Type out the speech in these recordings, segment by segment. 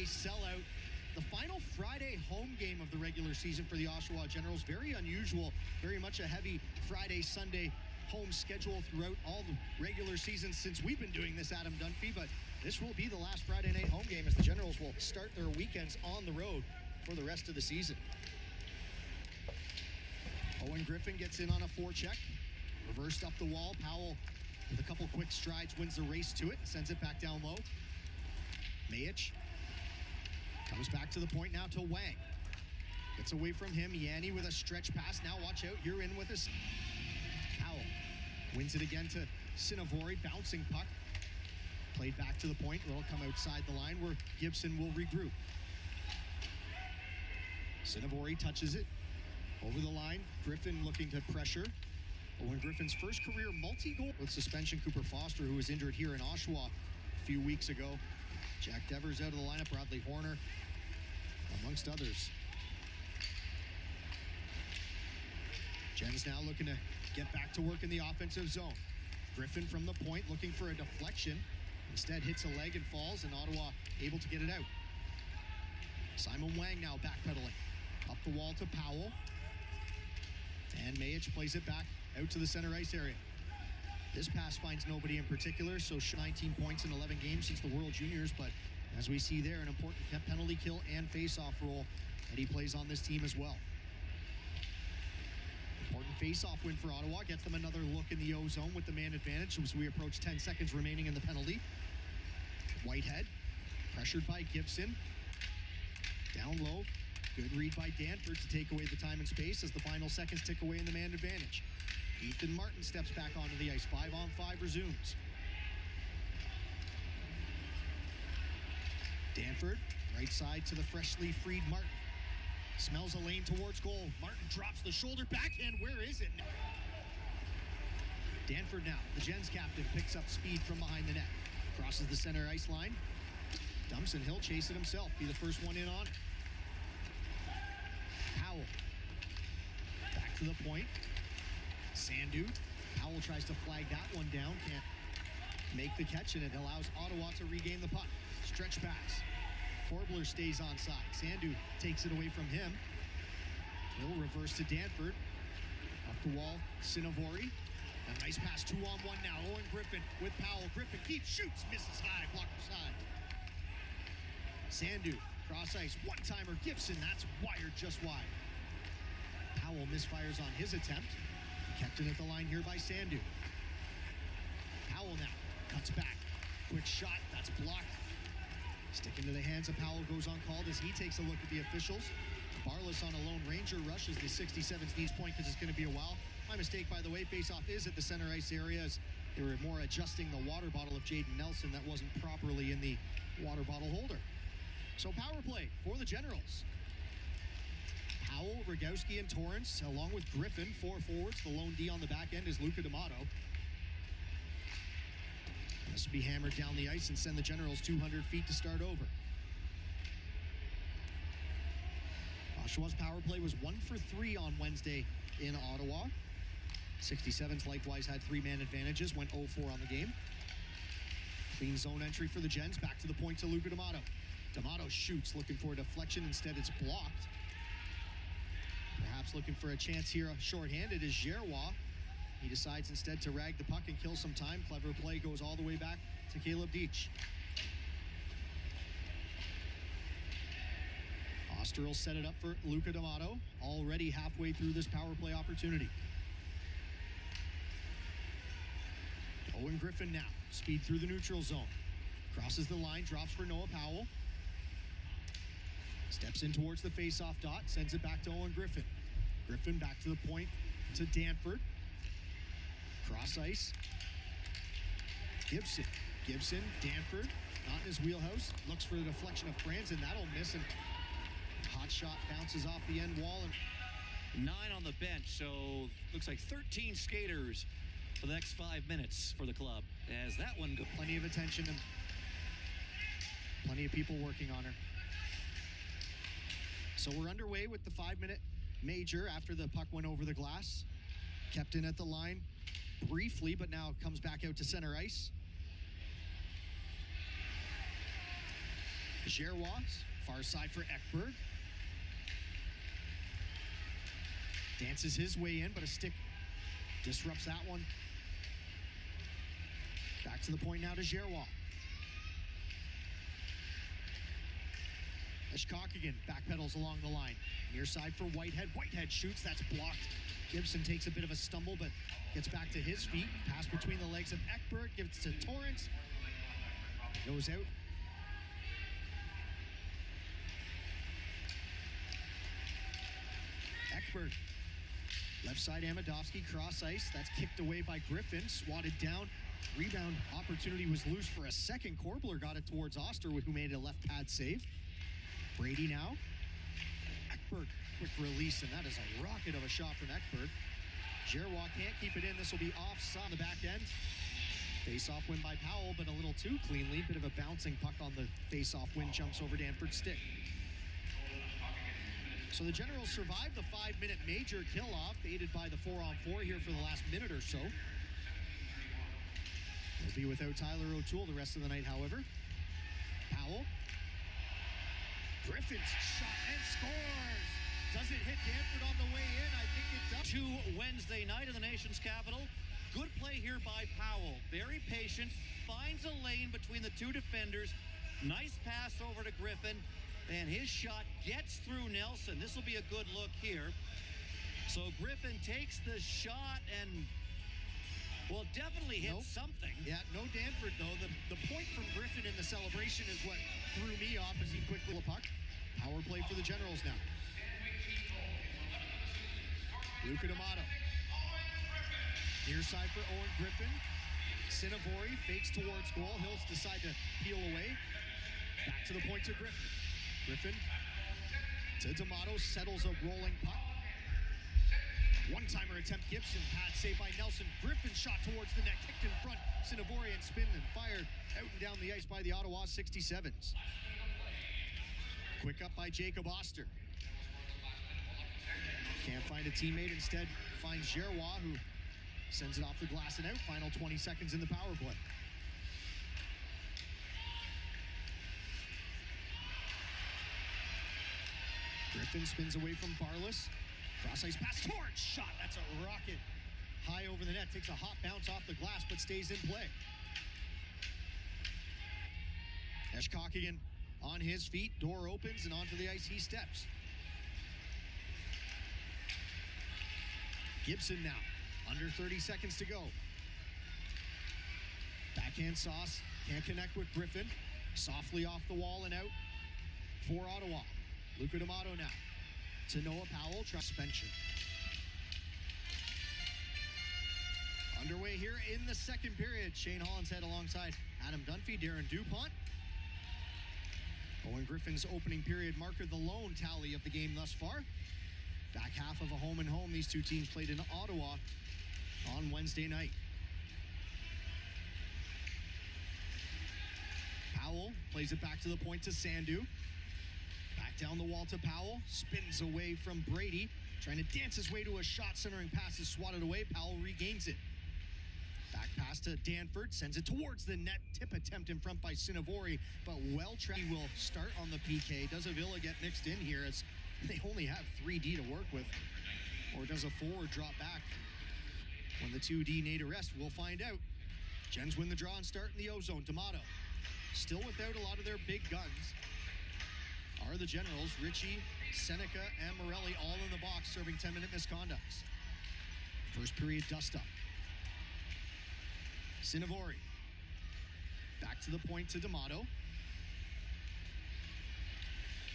sellout. The final Friday home game of the regular season for the Oshawa Generals. Very unusual, very much a heavy Friday, Sunday home schedule throughout all the regular seasons since we've been doing this, Adam Dunphy, but this will be the last Friday night home game as the Generals will start their weekends on the road for the rest of the season. Owen Griffin gets in on a forecheck, reversed up the wall. Powell, with a couple quick strides, wins the race to it, sends it back down low. Mayich comes back to the point now to Wang. Gets away from him. Yanni with a stretch pass. Now watch out. You're in with us. Powell wins it again to Sinavori. Bouncing puck. Played back to the point. It'll come outside the line where Gibson will regroup. Sinavori touches it. Over the line. Griffin looking to pressure. Owen Griffin's first career multi-goal with suspension. Cooper Foster, who was injured here in Oshawa a few weeks ago. Jack Devers out of the lineup. Bradley Horner, amongst others. Jens now looking to get back to work in the offensive zone. Griffin from the point looking for a deflection. Instead hits a leg and falls, and Ottawa able to get it out. Simon Wang now backpedaling. Up the wall to Powell. And Mayich plays it back out to the center ice area. This pass finds nobody in particular, so 19 points in 11 games since the World Juniors, but as we see there, an important penalty kill and face-off role that he plays on this team as well. Important face-off win for Ottawa, gets them another look in the O zone with the man advantage as we approach 10 seconds remaining in the penalty. Whitehead, pressured by Gibson. Down low, good read by Danford to take away the time and space as the final seconds tick away in the man advantage. Ethan Martin steps back onto the ice. 5-on-5 resumes. Danford, right side to the freshly freed Martin. Smells a lane towards goal. Martin drops the shoulder backhand. Where is it? Danford now, the Gens captain, picks up speed from behind the net. Crosses the center ice line. Dumps and he'll chase it himself. Be the first one in on it. Powell. Back to the point. Sandu. Powell tries to flag that one down. Can't make the catch, and it allows Ottawa to regain the puck. Stretch pass. Corbler stays onside. Sandu takes it away from him. He'll reverse to Danford. Up the wall, Sinavori. A nice pass, 2-on-1 now. Owen Griffin with Powell. Griffin keeps, shoots, misses high, blocker side. Sandu, cross ice, one-timer. Gibson, that's wired just wide. Powell misfires on his attempt. Kept in at the line here by Sandu. Powell now cuts back. Quick shot, that's blocked. Sticking to the hands of Powell, goes uncalled as he takes a look at the officials. Barless on a Lone Ranger rushes the 67's knees point because it's going to be a while. My mistake, by the way. Face-off is at the center ice area as they were more adjusting the water bottle of Jaden Nelson that wasn't properly in the water bottle holder. So power play for the Generals. Powell, Rogowski, and Torrance, along with Griffin, 4 forwards. The lone D on the back end is Luca D'Amato. This will be hammered down the ice and send the Generals 200 feet to start over. Oshawa's power play was 1 for 3 on Wednesday in Ottawa. 67's likewise had 3-man advantages, went 0-4 on the game. Clean zone entry for the Gens, back to the point to Luca D'Amato. D'Amato shoots, looking for a deflection, instead it's blocked. Perhaps looking for a chance here, shorthanded is Giroux. He decides instead to rag the puck and kill some time. Clever play, goes all the way back to Caleb Deitch. Oster will set it up for Luca D'Amato, already halfway through this power play opportunity. Owen Griffin now, speed through the neutral zone. Crosses the line, drops for Noah Powell. Steps in towards the face-off dot, sends it back to Owen Griffin. Griffin back to the point to Danford. Cross ice. Gibson, Danford, not in his wheelhouse. Looks for the deflection of Franzen, that'll miss, and hot shot bounces off the end wall. And 9 on the bench, so looks like 13 skaters for the next 5 minutes for the club. As that one goes. Plenty of attention and plenty of people working on her. So we're underway with the 5-minute major after the puck went over the glass. Kept in at the line briefly, but now comes back out to center ice. Giroux, far side for Ekberg. Dances his way in, but a stick disrupts that one. Back to the point now to Giroux. Ashkokigan backpedals along the line. Near side for Whitehead. Whitehead shoots. That's blocked. Gibson takes a bit of a stumble, but gets back to his feet. Pass between the legs of Ekberg. Gives it to Torrance. Goes out. Ekberg. Left side Amadovsky. Cross ice. That's kicked away by Griffin. Swatted down. Rebound opportunity was loose for a second. Korbler got it towards Oster, who made a left pad save. Brady now. Ekberg, quick release, and that is a rocket of a shot from Ekberg. Giroux can't keep it in. This will be offside on the back end. Face-off win by Powell, but a little too cleanly. Bit of a bouncing puck on the face-off win, jumps over Danford's stick. So the Generals survived the 5-minute major kill-off, aided by the 4-on-4 here for the last minute or so. They'll be without Tyler O'Toole the rest of the night, however. Powell. Griffin's shot and scores! Does it hit Danford on the way in? I think it does. Wednesday night in the nation's capital. Good play here by Powell. Very patient. Finds a lane between the two defenders. Nice pass over to Griffin. And his shot gets through Nelson. This will be a good look here. So Griffin takes the shot and, well, definitely hit something. Yeah, no Danford, though. The point from Griffin in the celebration is what threw me off as he quickly puck. Power play for the Generals now. Luca D'Amato. Near side for Owen Griffin. Sinavori fakes towards goal. He'll decide to peel away. Back to the point to Griffin. Griffin to D'Amato. Settles a rolling puck. One-timer attempt. Gibson. Pad save by Nelson. Griffin shot towards the net. Kicked in front. Sinavori and spin and fired out and down the ice by the Ottawa 67's. Quick up by Jacob Oster. Can't find a teammate. Instead finds Giroux, who sends it off the glass and out. Final 20 seconds in the power play. Griffin spins away from Barlas. Cross ice pass. Torrance shot. That's a rocket. High over the net. Takes a hot bounce off the glass, but stays in play. Ashkokigan on his feet. Door opens, and onto the ice he steps. Gibson now. Under 30 seconds to go. Backhand sauce. Can't connect with Griffin. Softly off the wall and out for Ottawa. Luca D'Amato now. To Noah Powell. Suspension. Underway here in the second period. Shane Hollinshead alongside Adam Dunphy, Darren DuPont. Owen Griffin's opening period marker the lone tally of the game thus far. Back half of a home and home. These two teams played in Ottawa on Wednesday night. Powell plays it back to the point to Sandu. Back down the wall to Powell. Spins away from Brady. Trying to dance his way to a shot. Centering pass is swatted away. Powell regains it. Back pass to Danford. Sends it towards the net. Tip attempt in front by Sinavori. But well-trained will start on the PK. Does Avila get mixed in here as they only have 3D to work with? Or does a forward drop back when the 2D need a rest? We'll find out. Gens win the draw and start in the O-zone. D'Amato still without a lot of their big guns. Are the Generals. Ritchie, Seneca, and Morelli all in the box serving 10-minute misconducts. First period dust-up. Sinavori. Back to the point to D'Amato.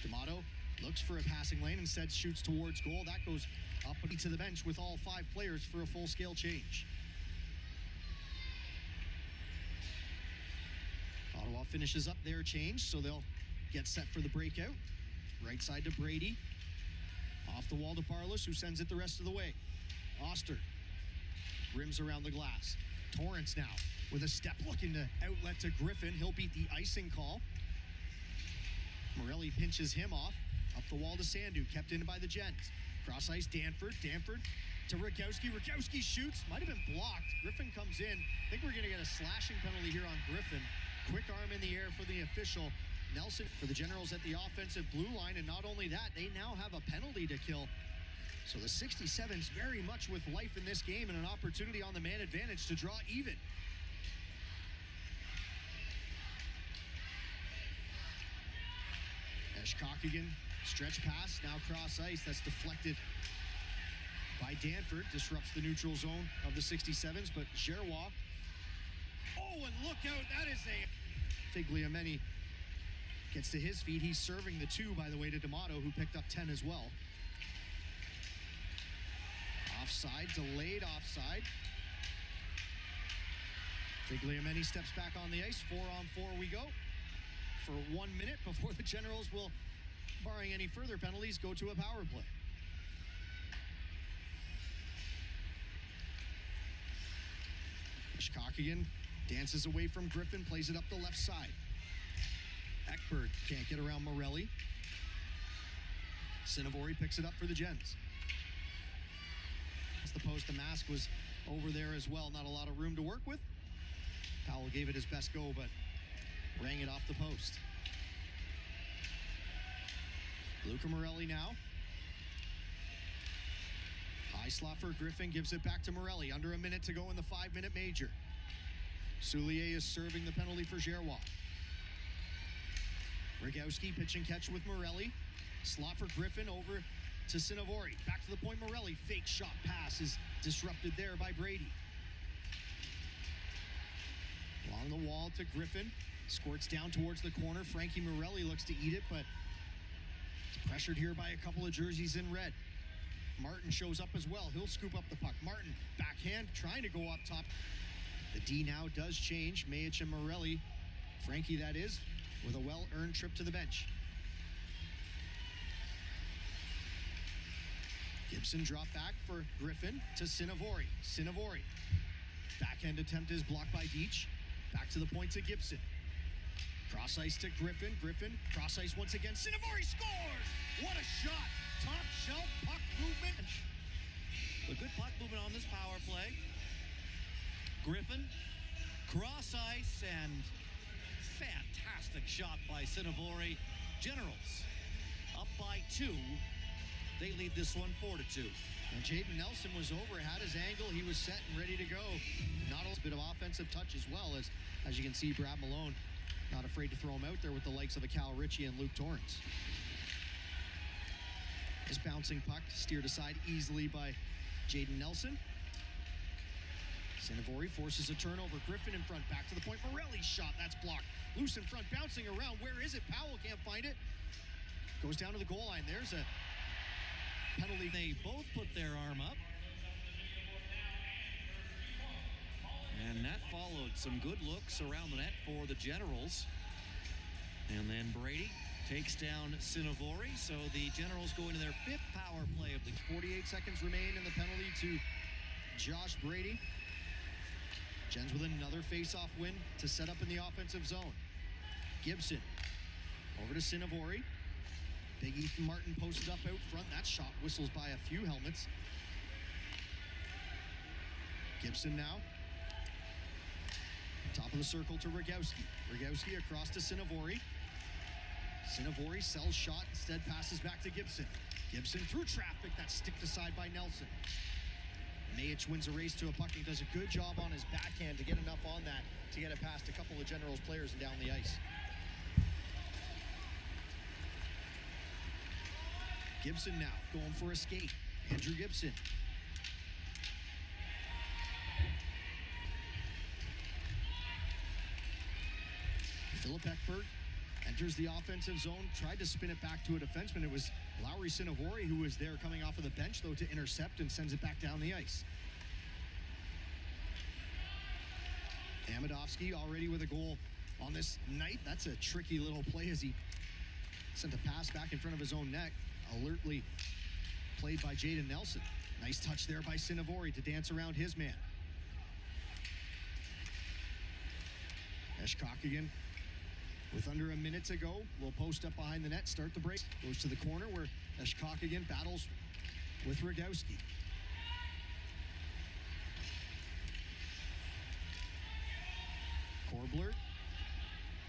D'Amato looks for a passing lane, instead shoots towards goal. That goes up to the bench with all 5 players for a full-scale change. Ottawa finishes up their change, so they'll get set for the breakout. Right side to Brady. Off the wall to Barlas, who sends it the rest of the way. Oster rims around the glass. Torrance now with a step looking to outlet to Griffin. He'll beat the icing call. Morelli pinches him off. Up the wall to Sandu, kept in by the Gens. Cross ice, Danford to Rakowski. Rakowski shoots, might have been blocked. Griffin comes in. I think we're going to get a slashing penalty here on Griffin. Quick arm in the air for the official. Nelson for the Generals at the offensive blue line, and not only that, they now have a penalty to kill. So the 67's very much with life in this game and an opportunity on the man advantage to draw even. Eshkokigan, stretch pass, now cross ice. That's deflected by Danford. Disrupts the neutral zone of the 67's, but Giroux. Oh, and look out, that is a... Figliameni gets to his feet. He's serving the 2, by the way, to D'Amato, who picked up 10 as well. Offside, delayed offside. Figliameni steps back on the ice. 4-on-4 we go. For 1 minute before the Generals will, barring any further penalties, go to a power play. Eshkokigan dances away from Griffin, plays it up the left side. Ekberg can't get around Morelli. Sinavori picks it up for the Gens. As the post, the mask was over there as well. Not a lot of room to work with. Powell gave it his best go, but rang it off the post. Luca Morelli now. High slot for Griffin, gives it back to Morelli. Under a minute to go in the 5-minute major. Soulier is serving the penalty for Giroux. Rogowski pitch and catch with Morelli. Slot for Griffin over to Sinavori. Back to the point, Morelli. Fake shot pass is disrupted there by Brady. Along the wall to Griffin. Squirts down towards the corner. Frankie Morelli looks to eat it, but it's pressured here by a couple of jerseys in red. Martin shows up as well. He'll scoop up the puck. Martin, backhand, trying to go up top. The D now does change. Mayich and Morelli. Frankie, that is, with a well-earned trip to the bench. Gibson drop back for Griffin to Sinavori. Sinavori. Backhand attempt is blocked by Deach. Back to the point to Gibson. Cross ice to Griffin. Griffin, cross ice once again. Sinavori scores! What a shot! Top shelf puck movement. A good puck movement on this power play. Griffin, cross ice, and fantastic shot by Sinavori. Generals up by 2. They lead this one 4-2. And Jaden Nelson was over, had his angle, he was set and ready to go. Not a bit of offensive touch as well, as you can see, Brad Malone not afraid to throw him out there with the likes of a Cal Ritchie and Luke Torrance. His bouncing puck steered aside easily by Jaden Nelson. Sinavori forces a turnover. Griffin in front, back to the point. Morelli's shot, that's blocked. Loose in front, bouncing around. Where is it? Powell can't find it. Goes down to the goal line. There's a penalty. They both put their arm up. And that followed some good looks around the net for the Generals. And then Brady takes down Sinavori. So the Generals go into their 5th power play of the 48 seconds remain in the penalty to Josh Brady. Gens with another face-off win to set up in the offensive zone. Gibson over to Sinavori. Big Ethan Martin posted up out front. That shot whistles by a few helmets. Gibson now. Top of the circle to Rogowski. Rogowski across to Sinavori. Sinavori sells shot, instead passes back to Gibson. Gibson through traffic, that's sticked aside by Nelson. Mayich wins a race to a puck. He does a good job on his backhand to get enough on that to get it past a couple of Generals players and down the ice. Gibson now going for a skate. Andrew Gibson. Philip Ekberg enters the offensive zone, tried to spin it back to a defenseman. It was Lowry Sinavori who was there coming off of the bench, though, to intercept and sends it back down the ice. Amidovsky already with a goal on this night. That's a tricky little play as he sent a pass back in front of his own net. Alertly played by Jaden Nelson. Nice touch there by Sinavori to dance around his man. Eshkokigan with under a minute to go will post up behind the net, start the break. Goes to the corner where Eshkokigan battles with Rogowski. Korbler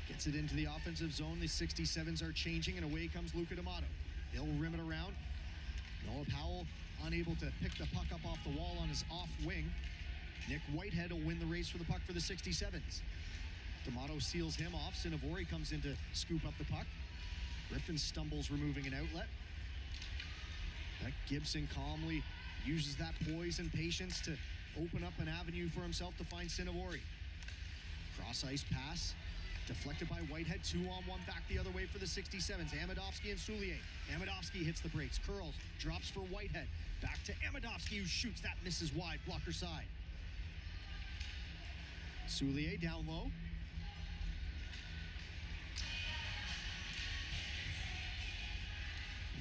Gets it into the offensive zone. The 67's are changing, and away comes Luca D'Amato. He'll rim it around. Noah Powell unable to pick the puck up off the wall on his off wing. Nick Whitehead will win the race for the puck for the 67's. D'Amato seals him off. Sinavori comes in to scoop up the puck. Griffin stumbles, removing an outlet. That Gibson calmly uses that poise and patience to open up an avenue for himself to find Sinavori. Cross-ice pass, deflected by Whitehead. 2-on-1 back the other way for the 67's. Amidovski and Soulier. Amidovski hits the brakes, curls, drops for Whitehead. Back to Amidovski, who shoots. That misses wide, blocker side. Soulier down low.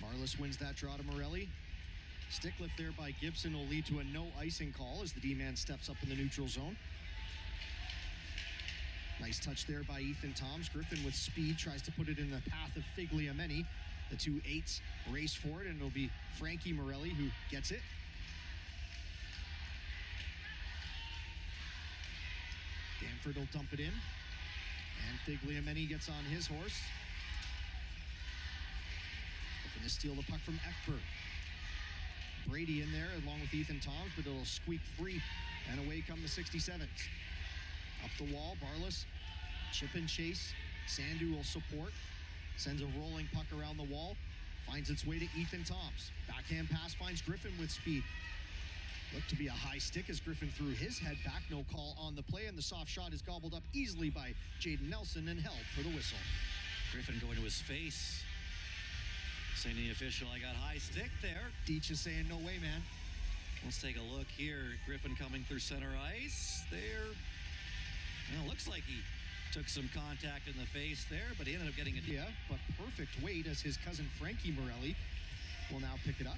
Barlas wins that draw to Morelli. Stick lift there by Gibson will lead to a no icing call as the D-man steps up in the neutral zone. Nice touch there by Ethan Toms. Griffin with speed tries to put it in the path of Figliameni. The two eights race for it, and it'll be Frankie Morelli who gets it. Danford will dump it in, and Figliameni gets on his horse. Looking to steal the puck from Ekberg. Brady in there along with Ethan Toms, but it'll squeak free, and away come the 67's. Up the wall, Barlas, chip and chase. Sandu will support, sends a rolling puck around the wall, finds its way to Ethan Toms. Backhand pass finds Griffin with speed. Looked to be a high stick as Griffin threw his head back. No call on the play, and the soft shot is gobbled up easily by Jaden Nelson and held for the whistle. Griffin going to his face, saying to the official, I got high stick there. Deitch is saying, no way, man. Let's take a look here. Griffin coming through center ice. There. Well, looks like he took some contact in the face there, but he ended up getting it. Yeah, but perfect weight as his cousin Frankie Morelli will now pick it up.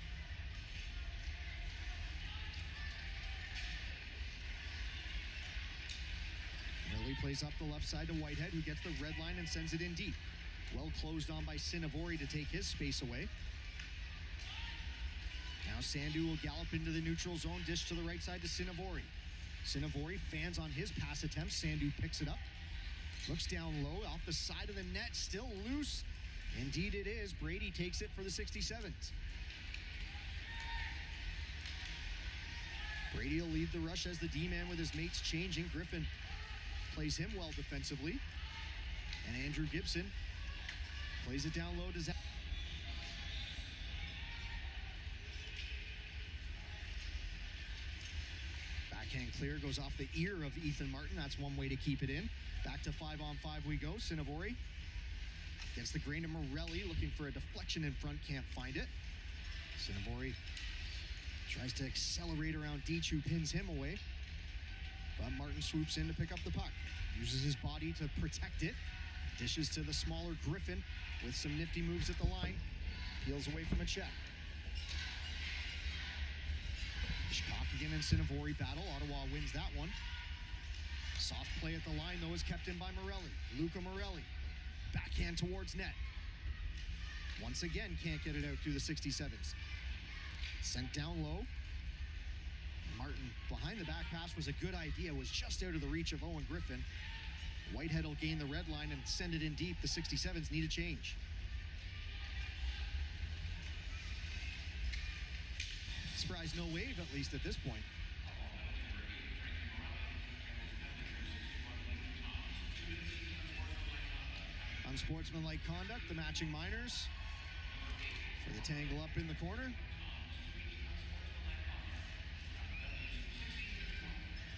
Morelli plays up the left side to Whitehead, who gets the red line and sends it in deep. Well closed on by Sinavori to take his space away. Now Sandu will gallop into the neutral zone, dish to the right side to Sinavori. Sinavori fans on his pass attempt. Sandu picks it up. Looks down low, off the side of the net, still loose. Indeed it is. Brady takes it for the 67's. Brady will lead the rush as the D-man with his mates changing. Griffin plays him well defensively. And Andrew Gibson plays it down low to Zach. Backhand clear goes off the ear of Ethan Martin. That's one way to keep it in. Back to 5-on-5 we go. Sinavori gets the grain of Morelli, looking for a deflection in front, can't find it. Sinavori tries to accelerate around Deitch, who pins him away. But Martin swoops in to pick up the puck. Uses his body to protect it. Dishes to the smaller Griffin with some nifty moves at the line. Peels away from a check. Ishkokkigan and Sinavori battle. Ottawa wins that one. Soft play at the line, though, is kept in by Morelli. Luca Morelli. Backhand towards net. Once again, can't get it out through the 67's. Sent down low. Martin behind the back pass was a good idea. Was just out of the reach of Owen Griffin. Whitehead will gain the red line and send it in deep. The 67's need a change. Surprise, no wave, at least at this point. Unsportsmanlike conduct, the matching minors for the tangle up in the corner.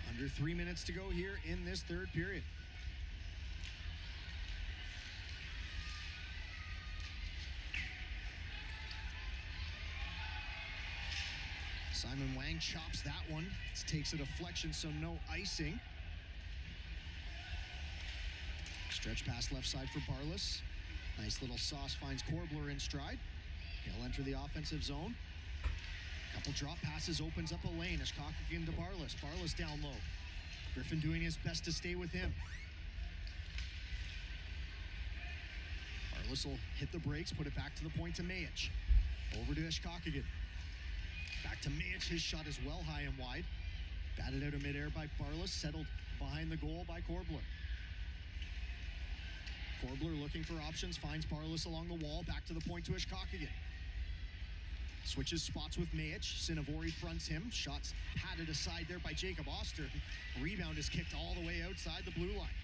Under 3 minutes to go here in this third period. Simon Wang chops that one. Takes a deflection, so no icing. Stretch pass left side for Barlas. Nice little sauce finds Korbler in stride. He'll enter the offensive zone. Couple drop passes, opens up a lane. Ishkokkigan to Barlas. Barlas down low. Griffin doing his best to stay with him. Barlas will hit the brakes, put it back to the point to Mayich. Over to Ishkokkigan. Back to Mayich. His shot is well high and wide. Batted out of midair by Barlas. Settled behind the goal by Korbler. Korbler looking for options, finds Barlas along the wall, back to the point to Ishkok again. Switches spots with Majic. Sinavori fronts him. Shots patted aside there by Jacob Oster. Rebound is kicked all the way outside the blue line.